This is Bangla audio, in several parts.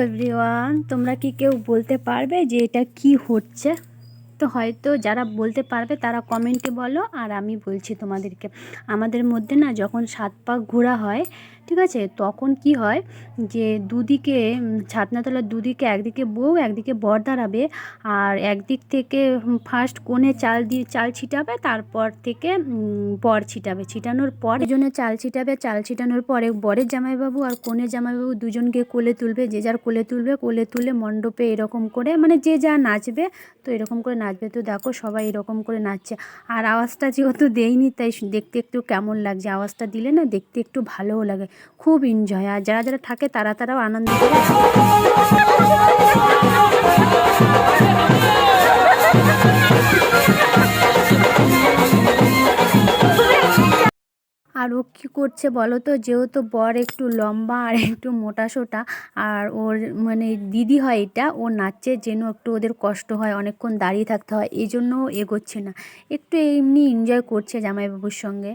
এভরিওয়ান, তোমরা কি কেউ বলতে পারবে যে এটা কি হচ্ছে? তো হয়তো যারা বলতে পারবে তারা কমেন্টে বলো, আর আমি বলছি তোমাদেরকে। আমাদের মধ্যে না যখন 7 পাক ঘোরা হয়, ঠিক আছে, তখন কি হয় যে দুদিকে ছাতনাতলার দুদিকে একদিকে বউ একদিকে বর দাঁড়াবে, আর একদিক থেকে ফার্স্ট কোণে চাল ছিটাবে, তারপর থেকে বর ছিটানোর পর দুজনে চাল ছিটাবে। চাল ছিটানোর পরে বরের জামাইবাবু আর কনের জামাইবাবু দুজনকে কোলে তুলবে, যে যার কোলে তুলে মণ্ডপে এরকম করে, মানে যে যা নাচবে, তো এরকম করে নাচবে। তো দেখো সবাই এরকম করে নাচছে, আর আওয়াজটা যেহেতু দেয়নি তাই দেখতে একটু কেমন লাগছে। আওয়াজটা দিলে না দেখতে একটু ভালোও লাগে, খুব এনজয়। আর যারা যারা থাকে তারাও আনন্দ করে। আর ও কী করছে বলো তো, যেহেতু বর একটু লম্বা আর একটু মোটাসোটা, আর ওর মানে দিদি হয় এটা, ও নাচছে যেন একটু ওদের কষ্ট হয়, অনেকক্ষণ দাঁড়িয়ে থাকতে হয়, এই জন্য এগোচ্ছে না, একটু এমনি এনজয় করছে জামাইবাবুর সঙ্গে।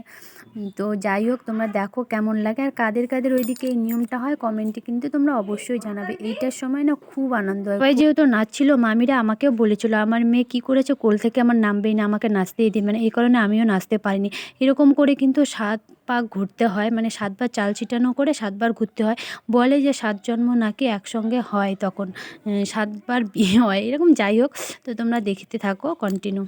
তো যাই হোক, তোমরা দেখো কেমন লাগে। আর কাদের ওইদিকে এই নিয়মটা হয় কমেন্টে কিন্তু তোমরা অবশ্যই জানাবে। এইটার সময় না খুব আনন্দ হয়। সবাই যেহেতু নাচছিল, মামিরা আমাকেও বলেছিল আমার মেয়ে কী করেছে, কোল থেকে আমার নামবেই না, আমাকে নাচতেই দিবে না, এই কারণে আমিও নাচতে পারিনি। এরকম করে কিন্তু 7 পাক ঘুরতে হয়, মানে 7 বার চাল ছিটানো করে 7 বার ঘুরতে হয়। বলে যে 7 জন্ম নাকি একসঙ্গে হয়, তখন 7 বার বিয়ে হয়, এরকম। যাই হোক, তো তোমরা দেখতে থাকো কন্টিনিউ।